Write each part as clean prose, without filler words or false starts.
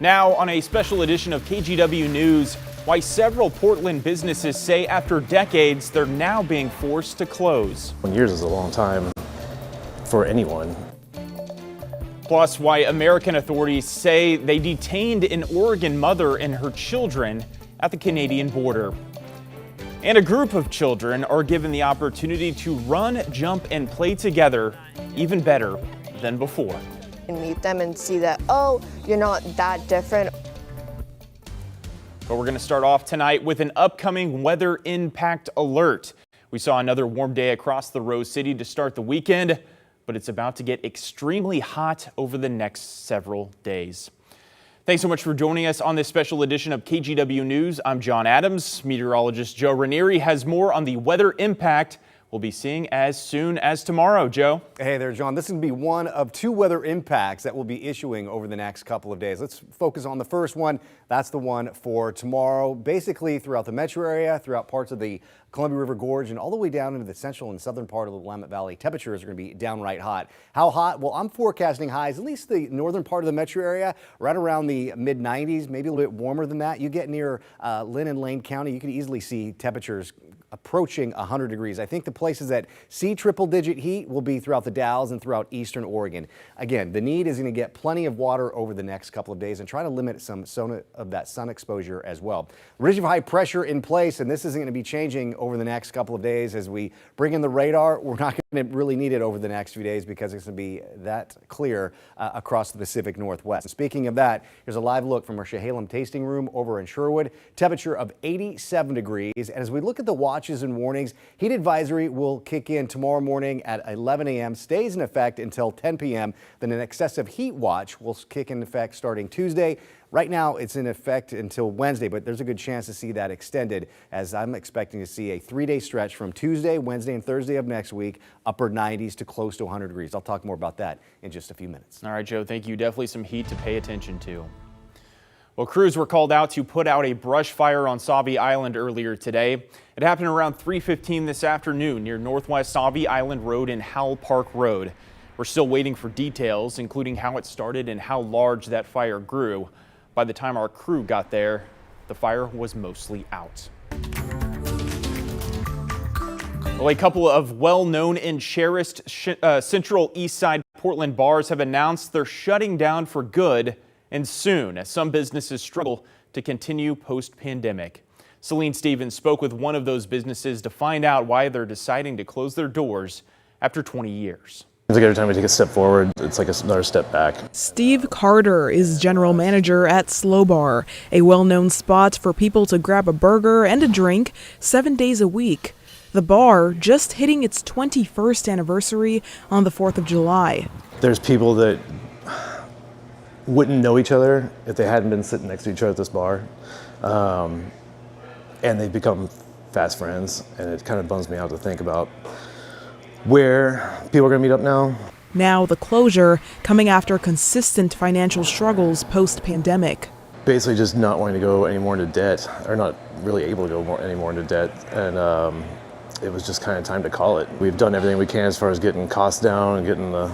Now, on a special edition of KGW News, why several Portland businesses say after decades they're now being forced to close. 1 year is a long time for anyone. Plus, why American authorities say they detained an Oregon mother and her children at the Canadian border. And a group of children are given the opportunity to run, jump, and play together even better than before. And meet them and see that, oh, you're not that different. But we're going to start off tonight with an upcoming weather impact alert. We saw another warm day across the Rose City to start the weekend, but it's about to get extremely hot over the next several days. Thanks so much for joining us on this special edition of KGW News. I'm John Adams. Meteorologist Joe Ranieri has more on the weather impact we'll be seeing as soon as tomorrow. Joe? Hey there, John. This is going to be one of two weather impacts that we'll be issuing over the next couple of days. Let's focus on the first one. That's the one for tomorrow. Basically throughout the metro area, throughout parts of the Columbia River Gorge, and all the way down into the central and southern part of the Willamette Valley, temperatures are going to be downright hot. How hot? Well, I'm forecasting highs, at least the northern part of the metro area, right around the mid-90s, maybe a little bit warmer than that. You get near Lynn and Lane County, you can easily see temperatures approaching 100 degrees. I think the places that see triple-digit heat will be throughout the Dalles and throughout eastern Oregon. Again, the need is going to get plenty of water over the next couple of days and try to limit some of that sun exposure as well. Ridge of high pressure in place, and this isn't going to be changing over the next couple of days as we bring in the radar. We're not going to really need it over the next few days because it's going to be that clear across the Pacific Northwest. And speaking of that, here's a live look from our Chehalem tasting room over in Sherwood. Temperature of 87 degrees. And as we look at the watches and warnings, heat advisory will kick in tomorrow morning at 11 a.m., stays in effect until 10 p.m. Then an excessive heat watch will kick in effect starting Tuesday. Right now, it's in effect until Wednesday, but there's a good chance to see that extended as I'm expecting to see a 3-day stretch from Tuesday, Wednesday, and Thursday of next week, upper 90s to close to 100 degrees. I'll talk more about that in just a few minutes. All right, Joe, thank you. Definitely some heat to pay attention to. Well, crews were called out to put out a brush fire on Sauvie Island earlier today. It happened around 3:15 this afternoon near Northwest Sauvie Island Road and Howell Park Road. We're still waiting for details, including how it started and how large that fire grew. By the time our crew got there, the fire was mostly out. Well, a couple of well-known and cherished Central East Side Portland bars have announced they're shutting down for good and soon, as some businesses struggle to continue post-pandemic. Celine Stevens spoke with one of those businesses to find out why they're deciding to close their doors after 20 years. It's like every time we take a step forward, it's like another step back. Steve Carter is general manager at Slow Bar, a well-known spot for people to grab a burger and a drink 7 days a week. The bar just hitting its 21st anniversary on the 4th of July. There's people that wouldn't know each other if they hadn't been sitting next to each other at this bar. And they've become fast friends, and it kind of bums me out to think about where people are going to meet up now. Now the closure coming after consistent financial struggles post-pandemic. Basically just not wanting to go any more into debt, or not really able to go any more into debt, and it was just kind of time to call it. We've done everything we can as far as getting costs down and getting the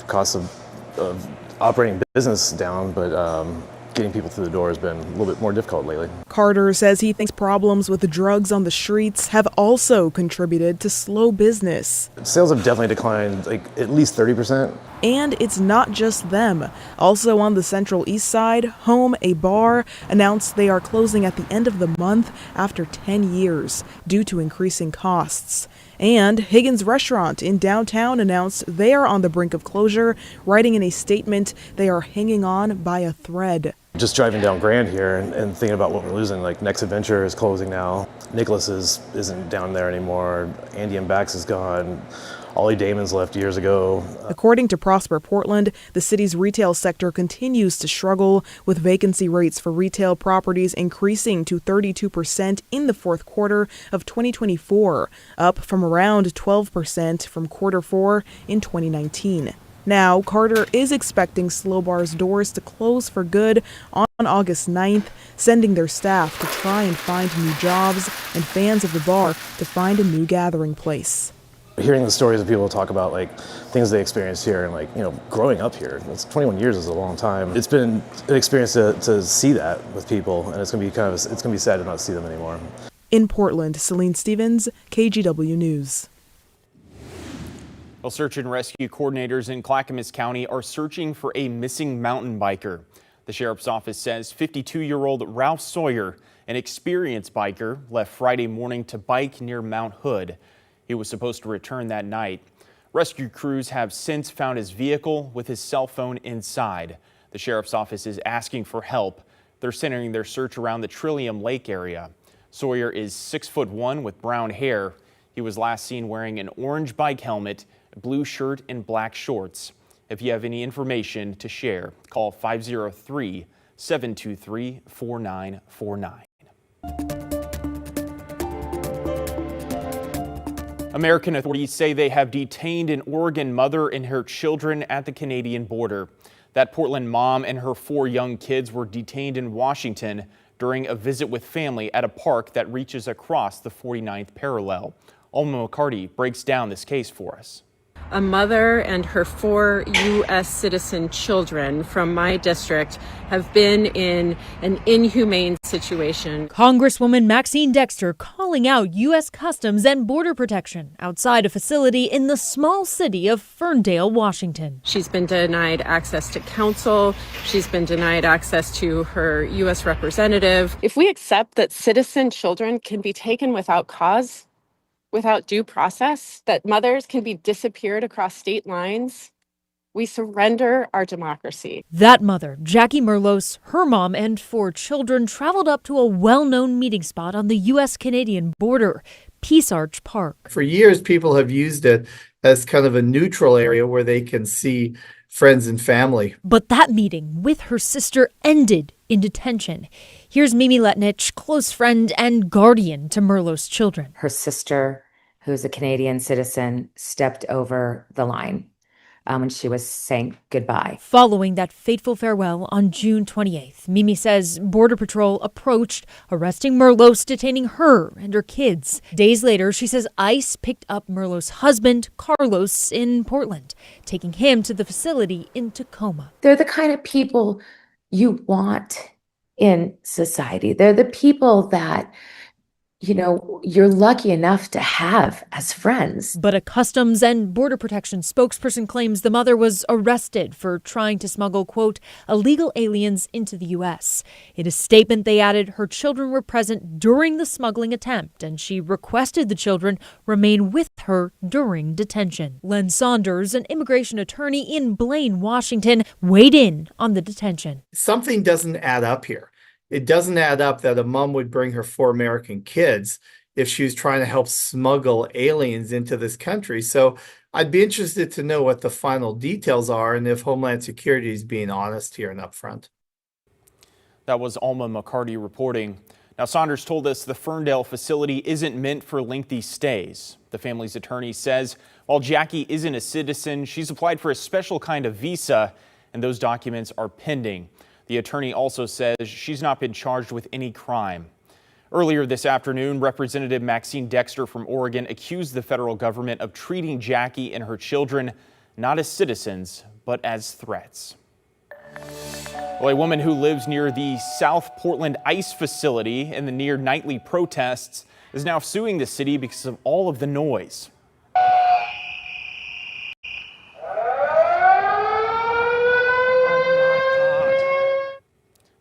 costs of operating business down, but getting people through the door has been a little bit more difficult lately. Carter says he thinks problems with the drugs on the streets have also contributed to slow business. Sales have definitely declined like at least 30%. And it's not just them. Also on the Central East Side, Home, a bar, announced they are closing at the end of the month after 10 years due to increasing costs. And Higgins Restaurant in downtown announced they are on the brink of closure, writing in a statement they are hanging on by a thread. Just driving down Grand here and thinking about what we're losing, like Next Adventure is closing now. Nicholas isn't down there anymore. Andy and Bax is gone. Ollie Damon's left years ago. According to Prosper Portland, the city's retail sector continues to struggle, with vacancy rates for retail properties increasing to 32% in the fourth quarter of 2024, up from around 12% from quarter 4 in 2019. Now, Carter is expecting Slow Bar's doors to close for good on August 9th, sending their staff to try and find new jobs and fans of the bar to find a new gathering place. Hearing the stories of people talk about like things they experienced here and growing up here, it's 21 years is a long time. It's been an experience to see that with people, and it's gonna be sad to not see them anymore. In Portland, Celine Stevens, KGW News. Well, search and rescue coordinators in Clackamas County are searching for a missing mountain biker. The sheriff's office says 52-year-old Ralph Sawyer, an experienced biker, left Friday morning to bike near Mount Hood. He was supposed to return that night. Rescue crews have since found his vehicle with his cell phone inside. The sheriff's office is asking for help. They're centering their search around the Trillium Lake area. Sawyer is 6'1" with brown hair. He was last seen wearing an orange bike helmet, a blue shirt, and black shorts. If you have any information to share, call 503-723-4949. American authorities say they have detained an Oregon mother and her children at the Canadian border. That Portland mom and her 4 young kids were detained in Washington during a visit with family at a park that reaches across the 49th parallel. Alma McCarty breaks down this case for us. A mother and her 4 U.S. citizen children from my district have been in an inhumane situation. Congresswoman Maxine Dexter calling out U.S. Customs and Border Protection outside a facility in the small city of Ferndale, Washington. She's been denied access to counsel. She's been denied access to her U.S. representative. If we accept that citizen children can be taken without cause, without due process, that mothers can be disappeared across state lines, we surrender our democracy. That mother, Jackie Merlos, her mom, and 4 children traveled up to a well-known meeting spot on the U.S.-Canadian border, Peace Arch Park. For years, people have used it as kind of a neutral area where they can see friends and family. But that meeting with her sister ended in detention. Here's Mimi Letnich, close friend and guardian to Merlos' children. Her sister, who's a Canadian citizen, stepped over the line when she was saying goodbye. Following that fateful farewell on June 28th, Mimi says Border Patrol approached, arresting Merlos, detaining her and her kids. Days later, she says ICE picked up Merlos' husband, Carlos, in Portland, taking him to the facility in Tacoma. They're the kind of people you want in society. They're the people that, you're lucky enough to have as friends. But a Customs and Border Protection spokesperson claims the mother was arrested for trying to smuggle, quote, illegal aliens into the U.S. In a statement, they added her children were present during the smuggling attempt, and she requested the children remain with her during detention. Len Saunders, an immigration attorney in Blaine, Washington, weighed in on the detention. Something doesn't add up here. It doesn't add up that a mom would bring her 4 American kids if she was trying to help smuggle aliens into this country. So I'd be interested to know what the final details are and if Homeland Security is being honest here and upfront. That was Alma McCarty reporting. Now, Saunders told us the Ferndale facility isn't meant for lengthy stays. The family's attorney says while Jackie isn't a citizen, she's applied for a special kind of visa, and those documents are pending. The attorney also says she's not been charged with any crime. Earlier this afternoon, Representative Maxine Dexter from Oregon accused the federal government of treating Jackie and her children not as citizens, but as threats. Well, a woman who lives near the South Portland ICE facility and the near nightly protests is now suing the city because of all of the noise.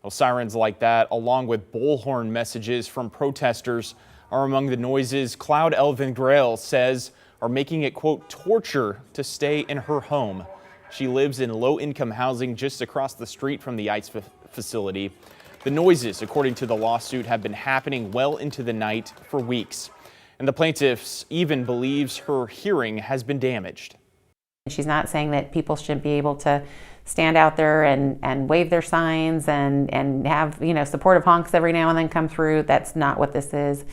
Well, sirens like that, along with bullhorn messages from protesters, are among the noises Cloud Elvin Grail says are making it, quote, torture to stay in her home. She lives in low-income housing just across the street from the ICE facility. The noises, according to the lawsuit, have been happening well into the night for weeks. And the plaintiff even believes her hearing has been damaged. She's not saying that people shouldn't be able to stand out there and wave their signs and have, supportive honks every now and then come through. That's not what this is.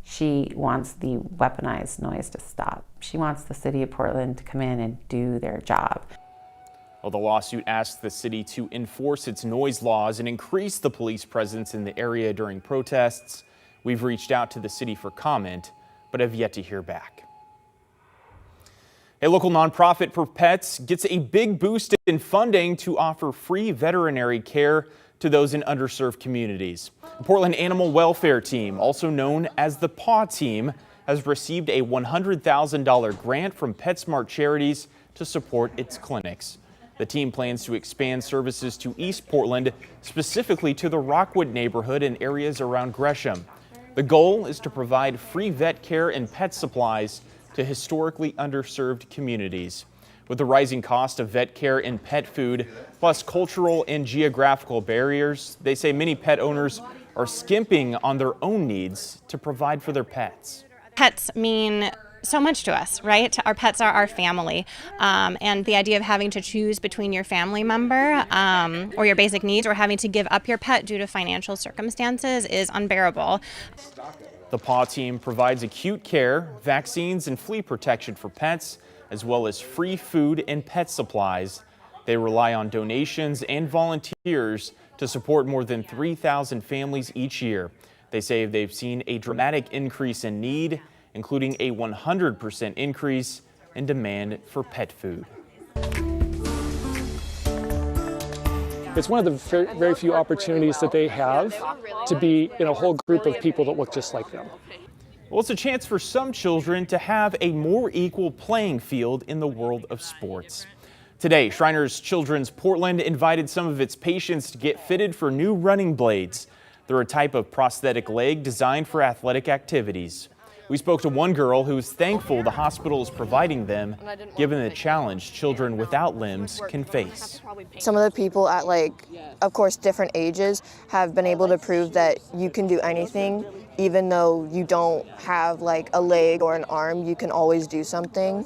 She wants the weaponized noise to stop. She wants the city of Portland to come in and do their job. Well, the lawsuit asks the city to enforce its noise laws and increase the police presence in the area during protests. We've reached out to the city for comment, but have yet to hear back. A local nonprofit for pets gets a big boost in funding to offer free veterinary care to those in underserved communities. The Portland Animal Welfare Team, also known as the PAW Team, has received a $100,000 grant from PetSmart Charities to support its clinics. The team plans to expand services to East Portland, specifically to the Rockwood neighborhood and areas around Gresham. The goal is to provide free vet care and pet supplies to historically underserved communities. With the rising cost of vet care and pet food, plus cultural and geographical barriers, they say many pet owners are skimping on their own needs to provide for their pets. Pets mean so much to us, right? Our pets are our family. And the idea of having to choose between your family member or your basic needs or having to give up your pet due to financial circumstances is unbearable. The PAW Team provides acute care, vaccines, and flea protection for pets, as well as free food and pet supplies. They rely on donations and volunteers to support more than 3,000 families each year. They say they've seen a dramatic increase in need, including a 100% increase in demand for pet food. It's one of the very few opportunities that they have to be in a whole group of people that look just like them. Well, it's a chance for some children to have a more equal playing field in the world of sports. Today, Shriners Children's Portland invited some of its patients to get fitted for new running blades. They're a type of prosthetic leg designed for athletic activities. We spoke to one girl who is thankful the hospital is providing them, given the challenge children without limbs can face. Some of the people at, of course, different ages have been able to prove that you can do anything, even though you don't have a leg or an arm, you can always do something.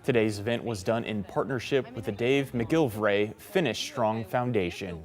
Today's event was done in partnership with the Dave McGillivray Finish Strong Foundation.